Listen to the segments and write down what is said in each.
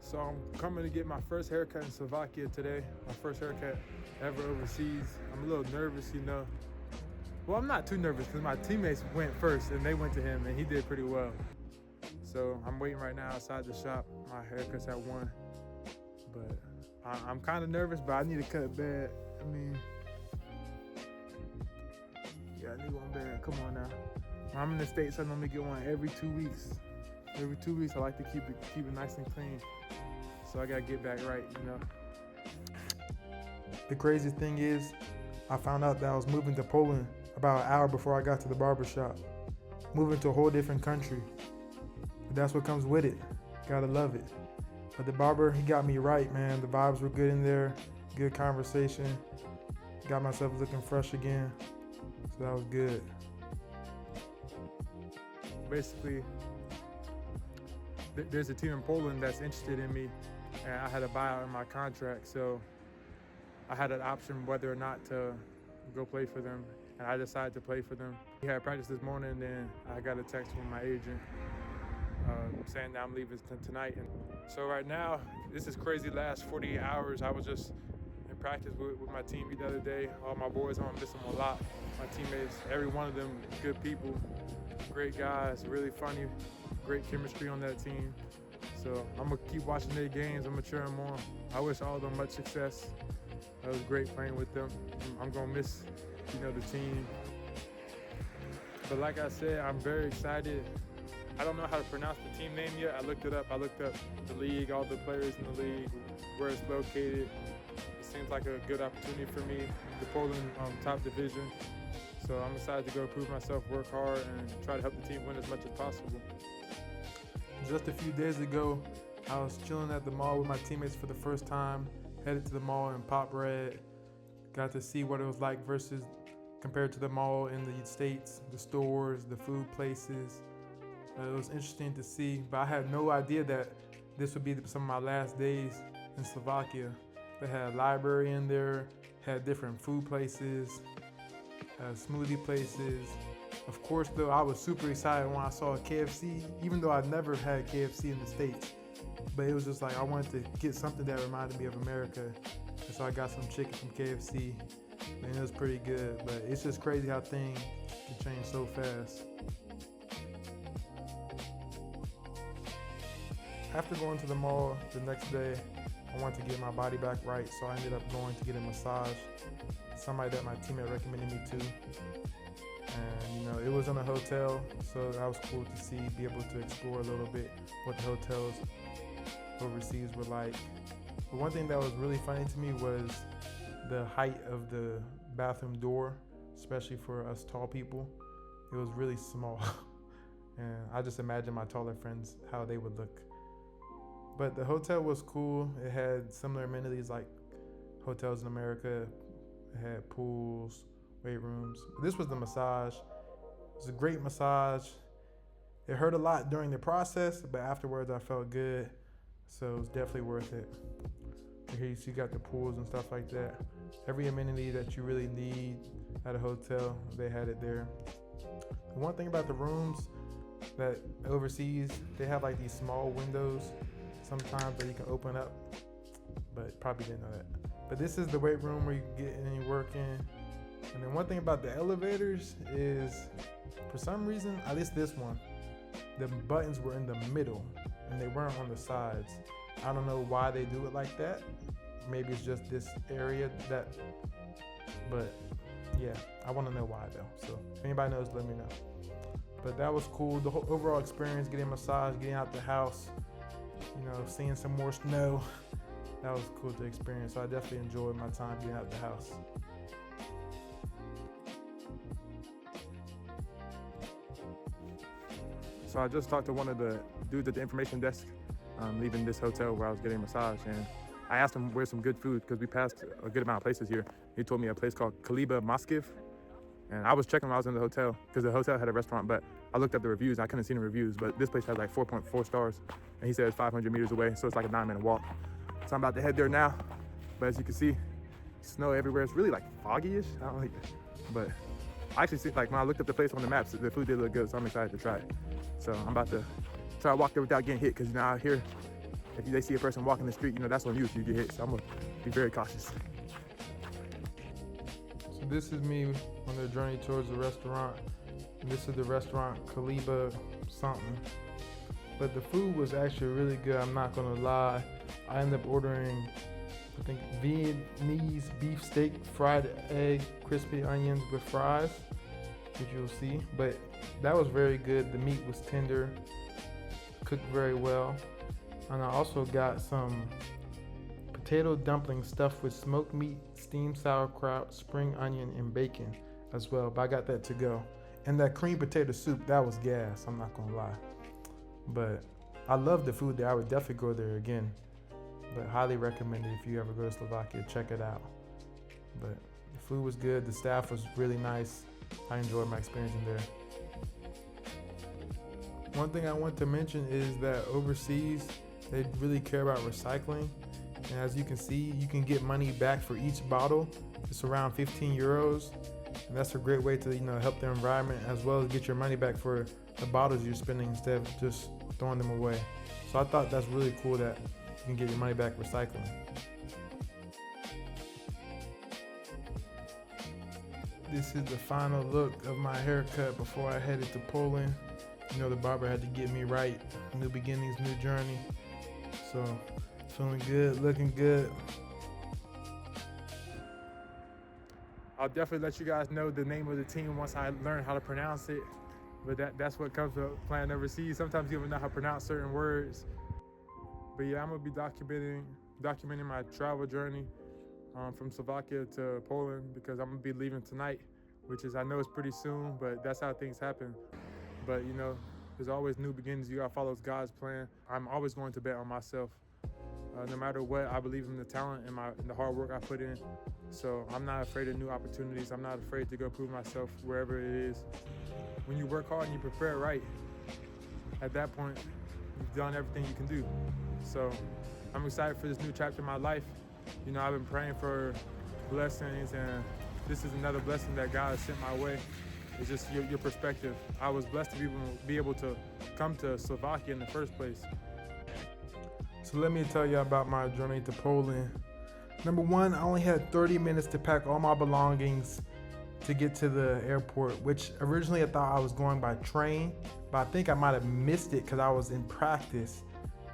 So I'm coming to get my first haircut in Slovakia today. My first haircut ever overseas. I'm a little nervous, you know. Well, I'm not too nervous because my teammates went first and they went to him and he did pretty well. So I'm waiting right now outside the shop. My haircut's at 1. But I'm kind of nervous, but I need to cut bad. I mean, yeah, I need one bad. Come on now. I'm in the States, I normally get one every 2 weeks. Every 2 weeks, I like to keep it nice and clean. So I gotta get back right, you know. The craziest thing is, I found out that I was moving to Poland about an hour before I got to the barbershop. Moving to a whole different country. But that's what comes with it. Gotta love it. But the barber, he got me right, man. The vibes were good in there. Good conversation. Got myself looking fresh again. So that was good. Basically, there's a team in Poland that's interested in me, and I had a buyout in my contract, so I had an option whether or not to go play for them, and I decided to play for them. We had practice this morning, and then I got a text from my agent saying that I'm leaving tonight. And so right now, this is crazy. Last 48 hours, I was just in practice with my team the other day. All my boys, I'm gonna miss them a lot. My teammates, every one of them, good people, great guys, really funny. Great chemistry on that team. So I'm gonna keep watching their games. I'm gonna cheer them on. I wish all of them much success. It was great playing with them. I'm gonna miss, the team. But like I said, I'm very excited. I don't know how to pronounce the team name yet. I looked it up. I looked up the league, all the players in the league, where it's located. It seems like a good opportunity for me. The Poland top division. So I'm excited to go prove myself, work hard, and try to help the team win as much as possible. Just a few days ago, I was chilling at the mall with my teammates for the first time, headed to the mall in Pop Red. Got to see what it was like versus compared to the mall in the States, the stores, the food places. It was interesting to see, but I had no idea that this would be some of my last days in Slovakia. They had a library in there, had different food places, smoothie places. Of course, though, I was super excited when I saw KFC, even though I'd never had KFC in the States. But it was just like I wanted to get something that reminded me of America. And so I got some chicken from KFC, and it was pretty good. But it's just crazy how things can change so fast. After going to the mall the next day, I wanted to get my body back right, so I ended up going to get a massage. Somebody that my teammate recommended me to. And it was in a hotel, so that was cool to see, be able to explore a little bit what the hotels overseas were like. But one thing that was really funny to me was the height of the bathroom door, especially for us tall people. It was really small. And I just imagine my taller friends, how they would look. But the hotel was cool. It had similar amenities like hotels in America. It had pools, weight rooms. This was the massage. It was a great massage. It hurt a lot during the process, but afterwards I felt good. So it was definitely worth it. Here you got the pools and stuff like that. Every amenity that you really need at a hotel, they had it there. The one thing about the rooms that overseas, they have like these small windows sometimes that you can open up, but probably didn't know that. But this is the weight room where you can get any work in. And then one thing about the elevators is, for some reason, at least this one, the buttons were in the middle and they weren't on the sides. I don't know why they do it like that. Maybe it's just this area but yeah, I want to know why though. So if anybody knows, let me know. But that was cool. The whole overall experience, getting a massage, getting out the house, seeing some more snow. That was cool to experience. So I definitely enjoyed my time getting out the house. So I just talked to one of the dudes at the information desk, leaving this hotel where I was getting a massage, and I asked him where's some good food because we passed a good amount of places here. He told me a place called Kaliba Moskiv, and I was checking when I was in the hotel because the hotel had a restaurant, but I looked up the reviews and I couldn't see the reviews, but this place has like 4.4 stars, and he said it's 500 meters away, so it's like a 9-minute walk. So I'm about to head there now, but as you can see, snow everywhere. It's really like foggy-ish. I don't like it, but I actually see, like when I looked up the place on the maps, the food did look good, so I'm excited to try it. So I'm about to try to walk there without getting hit, because out here if they see a person walking the street, that's on you if you get hit. So I'm gonna be very cautious. So this is me on the journey towards the restaurant. And this is the restaurant Kaliba something. But the food was actually really good, I'm not gonna lie. I ended up ordering, I think, Vietnamese beef steak, fried egg, crispy onions with fries, which you'll see. But that was very good. The meat was tender, cooked very well. And I also got some potato dumplings stuffed with smoked meat, steamed sauerkraut, spring onion, and bacon as well. But I got that to go. And that cream potato soup, that was gas, I'm not gonna lie. But I love the food there. I would definitely go there again. But highly recommend it if you ever go to Slovakia, check it out. But the food was good, the staff was really nice. I enjoyed my experience in there. One thing I want to mention is that overseas, they really care about recycling. And as you can see, you can get money back for each bottle. It's around 15 euros. And that's a great way to help the environment, as well as get your money back for the bottles you're spending instead of just throwing them away. So I thought that's really cool that you can get your money back recycling. This is the final look of my haircut before I headed to Poland. The barber had to get me right. New beginnings, new journey. So feeling good, looking good. I'll definitely let you guys know the name of the team once I learn how to pronounce it. But that's what comes with playing overseas. Sometimes you don't know how to pronounce certain words. But yeah, I'm gonna be documenting my travel journey from Slovakia to Poland, because I'm gonna be leaving tonight, which is, I know it's pretty soon, but that's how things happen. But there's always new beginnings. You gotta follow God's plan. I'm always going to bet on myself. No matter what, I believe in the talent and the hard work I put in. So I'm not afraid of new opportunities. I'm not afraid to go prove myself wherever it is. When you work hard and you prepare right, at that point, you've done everything you can do. So I'm excited for this new chapter in my life. I've been praying for blessings, and this is another blessing that God has sent my way. It's just your perspective. I was blessed to be able to come to Slovakia in the first place. So let me tell you about my journey to Poland. Number one, I only had 30 minutes to pack all my belongings to get to the airport, which originally I thought I was going by train, but I think I might have missed it because I was in practice.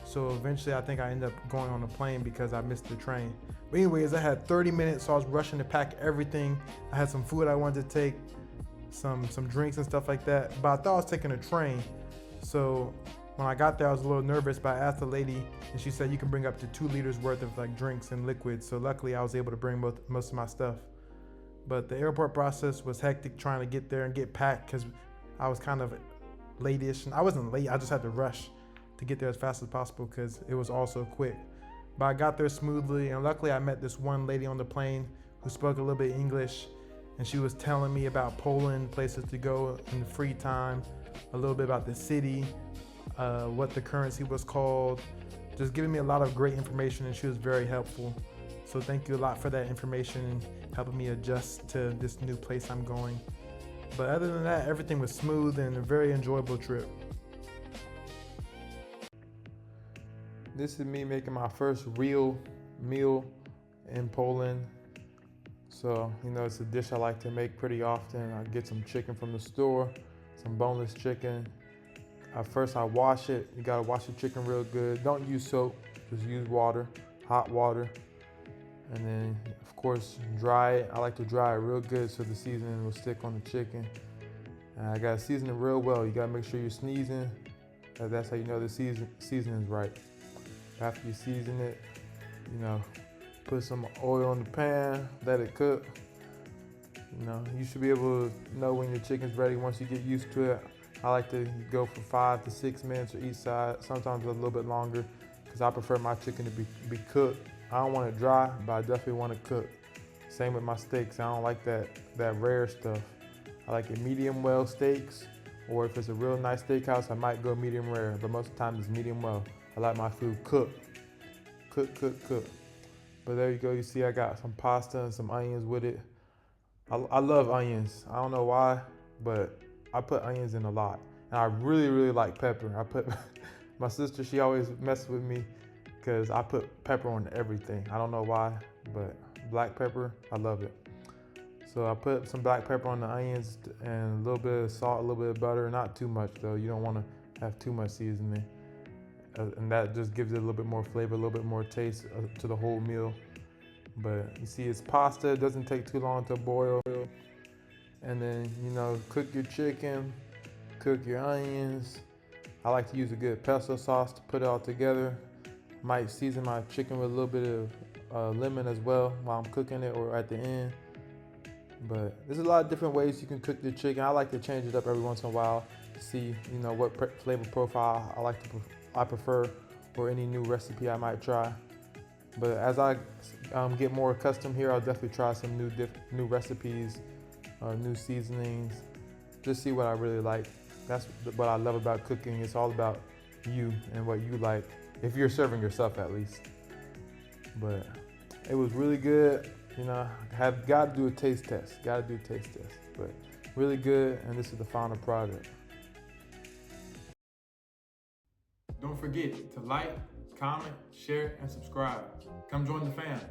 So eventually I think I ended up going on a plane because I missed the train. But anyways, I had 30 minutes, so I was rushing to pack everything. I had some food I wanted to take, some drinks and stuff like that, but I thought I was taking a train. So when I got there, I was a little nervous, but I asked the lady, and she said you can bring up to 2 liters worth of drinks and liquids. So luckily I was able to bring most of my stuff. But the airport process was hectic, trying to get there and get packed, because I was kind of late-ish. And I wasn't late, I just had to rush to get there as fast as possible because it was all so quick. But I got there smoothly, and luckily I met this one lady on the plane who spoke a little bit English, and she was telling me about Poland, places to go in the free time, a little bit about the city, what the currency was called, just giving me a lot of great information, and she was very helpful. So thank you a lot for that information and helping me adjust to this new place I'm going. But other than that, everything was smooth and a very enjoyable trip. This is me making my first real meal in Poland. So, it's a dish I like to make pretty often. I get some chicken from the store, some boneless chicken. First I wash it. You gotta wash the chicken real good. Don't use soap, just use water, hot water. And then, of course, dry it. I like to dry it real good so the seasoning will stick on the chicken. And I gotta season it real well. You gotta make sure you're sneezing. That's how you know the seasoning's right. After you season it, put some oil in the pan, let it cook. You should be able to know when your chicken's ready once you get used to it. I like to go for 5 to 6 minutes on each side, sometimes a little bit longer, because I prefer my chicken to be cooked. I don't want it dry, but I definitely want it cooked. Same with my steaks. I don't like that rare stuff. I like it medium well steaks, or if it's a real nice steakhouse, I might go medium rare, but most of the time it's medium well. I like my food cooked. Cook. But there you go. You see I got some pasta and some onions with it. I love onions. I don't know why, but I put onions in a lot. And I really, really like pepper. My sister, she always messes with me because I put pepper on everything. I don't know why, but black pepper, I love it. So I put some black pepper on the onions and a little bit of salt, a little bit of butter. Not too much though. You don't want to have too much seasoning. And that just gives it a little bit more flavor, a little bit more taste to the whole meal. But you see, it's pasta. It doesn't take too long to boil. And then, cook your chicken, cook your onions. I like to use a good pesto sauce to put it all together. Might season my chicken with a little bit of lemon as well while I'm cooking it or at the end. But there's a lot of different ways you can cook your chicken. I like to change it up every once in a while to see, what flavor profile I prefer or any new recipe I might try. But as I get more accustomed here, I'll definitely try some new recipes, new seasonings, just see what I really like. That's what I love about cooking. It's all about you and what you like, if you're serving yourself at least. But it was really good. Have got to do a taste test. But really good, and this is the final product. Don't forget to like, comment, share, and subscribe. Come join the fam.